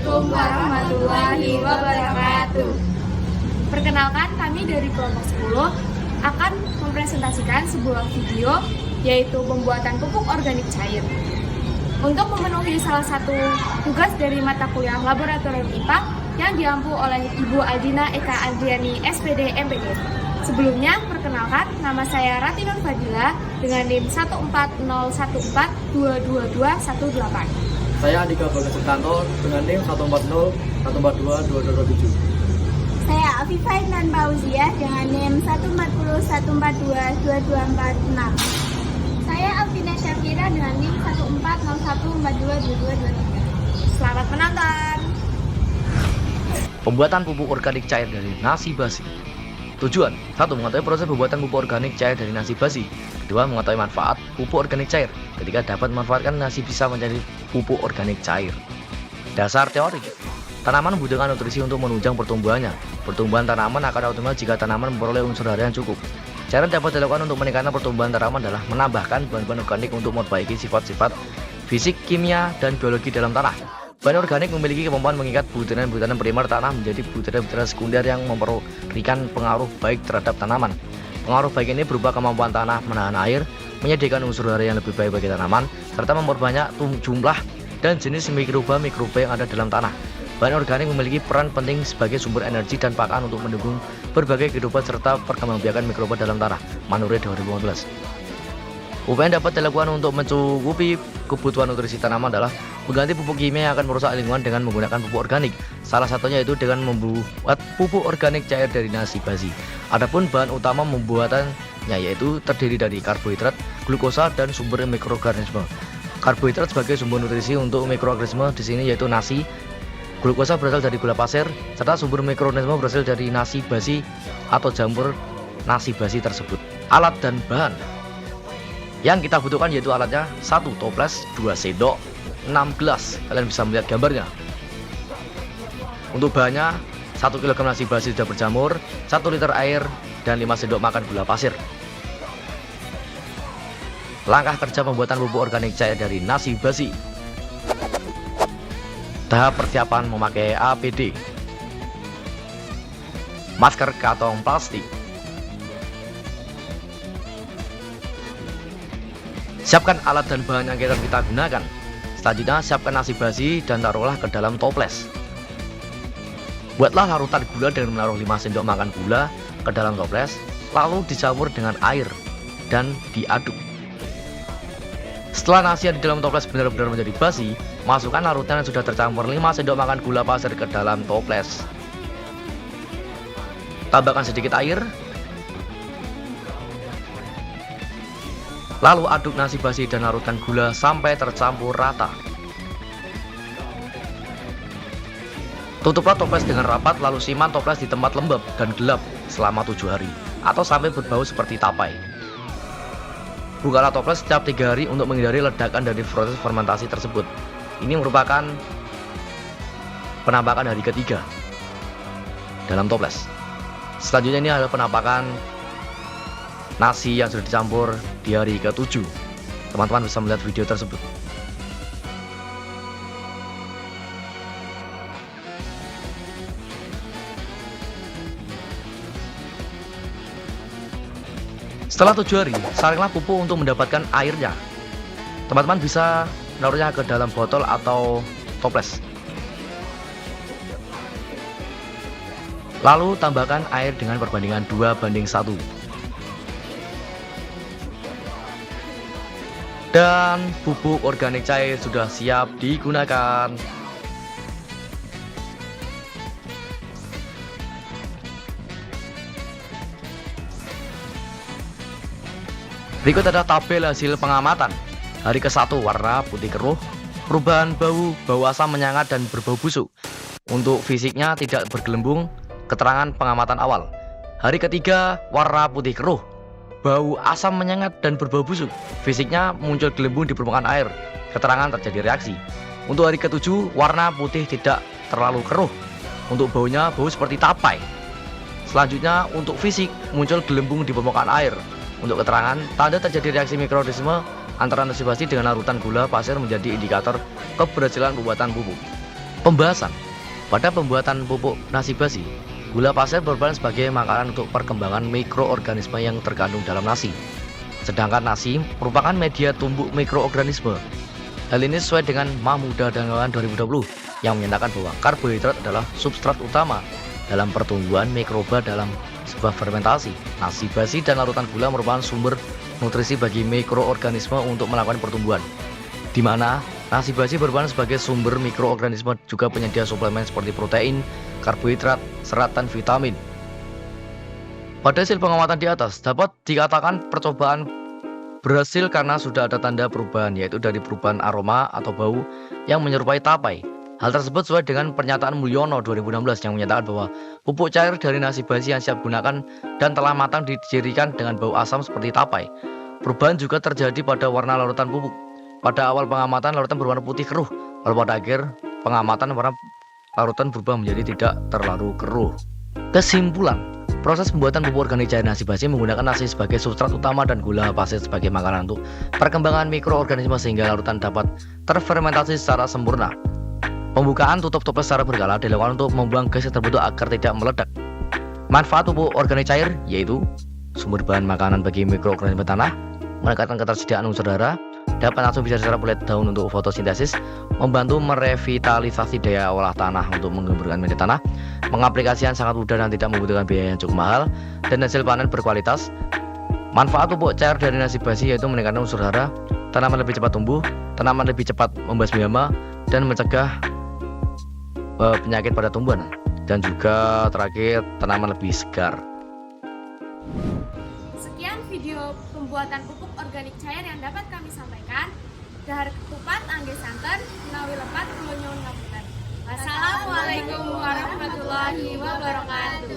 Assalamualaikum warahmatullahi wabarakatuh. Perkenalkan, kami dari kelompok 10 akan mempresentasikan sebuah video yaitu pembuatan pupuk organik cair. Untuk memenuhi salah satu tugas dari mata kuliah laboratorium IPA yang diampu oleh Ibu Aldina Eka Adriani SPD MPD. Sebelumnya, perkenalkan, nama saya Rati Nur Fadila dengan NIM 14014222128. Saya Andika Bagas Sutanto dengan NIM 140142227. Saya Afifah Intan Fauzia dengan NIM 14014222246. Saya Alvina Syafira dengan NIM 14014222223. Selamat menonton! Pembuatan pupuk organik cair dari nasi basi. Tujuan: 1. Mengetahui proses pembuatan pupuk organik cair dari nasi basi. 2. Mengetahui manfaat pupuk organik cair. Ketiga, dapat memanfaatkan nasi bisa menjadi pupuk organik cair. Dasar teori: tanaman membutuhkan nutrisi untuk menunjang pertumbuhannya. Pertumbuhan tanaman akan optimal jika tanaman memperoleh unsur hara yang cukup. Cara yang dapat dilakukan untuk meningkatkan pertumbuhan tanaman adalah menambahkan bahan-bahan organik untuk memperbaiki sifat-sifat fisik, kimia, dan biologi dalam tanah. Bahan organik memiliki kemampuan mengikat butiran-butiran primer tanah menjadi butiran-butiran sekunder yang memberikan pengaruh baik terhadap tanaman. Pengaruh baik ini berupa kemampuan tanah menahan air, menyediakan unsur hara yang lebih baik bagi tanaman, serta memperbanyak jumlah dan jenis mikroba yang ada dalam tanah. Bahan organik memiliki peran penting sebagai sumber energi dan pakan untuk mendukung berbagai kehidupan serta perkembangbiakan mikroba dalam tanah. Manure 2015. Upaya yang dapat dilakukan untuk mencukupi kebutuhan nutrisi tanaman adalah mengganti pupuk kimia yang akan merusak lingkungan dengan menggunakan pupuk organik. Salah satunya itu dengan membuat pupuk organik cair dari nasi basi. Adapun bahan utama membuatannya yaitu terdiri dari karbohidrat, glukosa, dan sumber mikroorganisme. Karbohidrat sebagai sumber nutrisi untuk mikroorganisme di sini yaitu nasi. Glukosa berasal dari gula pasir, serta sumber mikroorganisme berasal dari nasi basi atau jamur nasi basi tersebut. Alat dan bahan yang kita butuhkan yaitu alatnya: 1 toples, 2 sendok, 6 gelas. Kalian bisa melihat gambarnya. Untuk bahannya: 1 kg nasi basi sudah berjamur, 1 liter air, dan 5 sendok makan gula pasir. Langkah kerja pembuatan pupuk organik cair dari nasi basi. Tahap persiapan: memakai APD, masker kantong plastik. Siapkan alat dan bahan yang akan kita gunakan. Selanjutnya, siapkan nasi basi dan taruhlah ke dalam toples. Buatlah larutan gula dengan menaruh 5 sendok makan gula ke dalam toples, lalu dicampur dengan air dan diaduk. Setelah nasi yang di dalam toples benar-benar menjadi basi, masukkan larutan yang sudah tercampur 5 sendok makan gula pasir ke dalam toples. Tambahkan sedikit air. Lalu aduk nasi basi dan larutkan gula sampai tercampur rata. Tutuplah toples dengan rapat, lalu simpan toples di tempat lembab dan gelap selama 7 hari atau sampai berbau seperti tapai. Bukalah toples setiap 3 hari untuk menghindari ledakan dari proses fermentasi tersebut. Ini merupakan penampakan hari ketiga dalam toples. Selanjutnya ini adalah penampakan nasi yang sudah dicampur di hari ke-7. Teman-teman bisa melihat video tersebut. Setelah 7 hari, saringlah pupuk untuk mendapatkan airnya. Teman-teman bisa menaruhnya ke dalam botol atau toples. Lalu tambahkan air dengan perbandingan 2:1. Dan pupuk organik cair sudah siap digunakan. Berikut ada tabel hasil pengamatan. Hari ke-1 warna putih keruh, perubahan bau asam menyengat dan berbau busuk. Untuk fisiknya tidak bergelembung, keterangan pengamatan awal. Hari ke-3 warna putih keruh, bau asam menyengat dan berbau busuk. Fisiknya muncul gelembung di permukaan air. Keterangan terjadi reaksi. Untuk hari ke-7 warna putih tidak terlalu keruh. Untuk baunya bau seperti tapai. Selanjutnya untuk fisik muncul gelembung di permukaan air. Untuk keterangan tanda terjadi reaksi mikroorganisme antara nasi basi dengan larutan gula pasir menjadi indikator keberhasilan pembuatan pupuk. Pembahasan. Pada pembuatan pupuk nasi basi, gula pasir berperan sebagai makanan untuk perkembangan mikroorganisme yang terkandung dalam nasi. Sedangkan nasi merupakan media tumbuh mikroorganisme. Hal ini sesuai dengan Mahmudah dan kawan 2020 yang menyatakan bahwa karbohidrat adalah substrat utama dalam pertumbuhan mikroba dalam sebuah fermentasi. Nasi basi dan larutan gula merupakan sumber nutrisi bagi mikroorganisme untuk melakukan pertumbuhan, di mana nasi basi berperan sebagai sumber mikroorganisme juga penyedia suplemen seperti protein, karbohidrat, serat, dan vitamin. Pada hasil pengamatan di atas, dapat dikatakan percobaan berhasil karena sudah ada tanda perubahan, yaitu dari perubahan aroma atau bau yang menyerupai tapai. Hal tersebut sesuai dengan pernyataan Mulyono 2016 yang menyatakan bahwa pupuk cair dari nasi basi yang siap gunakan dan telah matang dicirikan dengan bau asam seperti tapai. Perubahan juga terjadi pada warna larutan pupuk. Pada awal pengamatan larutan berwarna putih keruh, lalu pada akhir pengamatan warna larutan berubah menjadi tidak terlalu keruh. Kesimpulan, proses pembuatan pupuk organik cair nasi basi menggunakan nasi sebagai substrat utama dan gula pasir sebagai makanan untuk perkembangan mikroorganisme sehingga larutan dapat terfermentasi secara sempurna. Pembukaan tutup toples secara berkala dilakukan untuk membuang gas yang terbentuk agar tidak meledak. Manfaat pupuk organik cair yaitu sumber bahan makanan bagi mikroorganisme tanah, meningkatkan ketersediaan unsur hara, dapat langsung bisa diserap oleh daun untuk fotosintesis, membantu merevitalisasi daya olah tanah untuk mengemburkan media tanah, mengaplikasikan sangat mudah dan tidak membutuhkan biaya yang cukup mahal, dan hasil panen berkualitas. Manfaat pupuk cair dari nasi basi yaitu meningkatkan unsur hara, tanaman lebih cepat tumbuh, tanaman lebih cepat membasmi hama, dan mencegah penyakit pada tumbuhan, dan juga terakhir tanaman lebih segar. Sekian video pembuatan pupuk organik cair yang dapat kami sampaikan. Dahar ketupat angge santen, menawi lepat kula nyuwun ngapunten. Wassalamualaikum warahmatullahi wabarakatuh.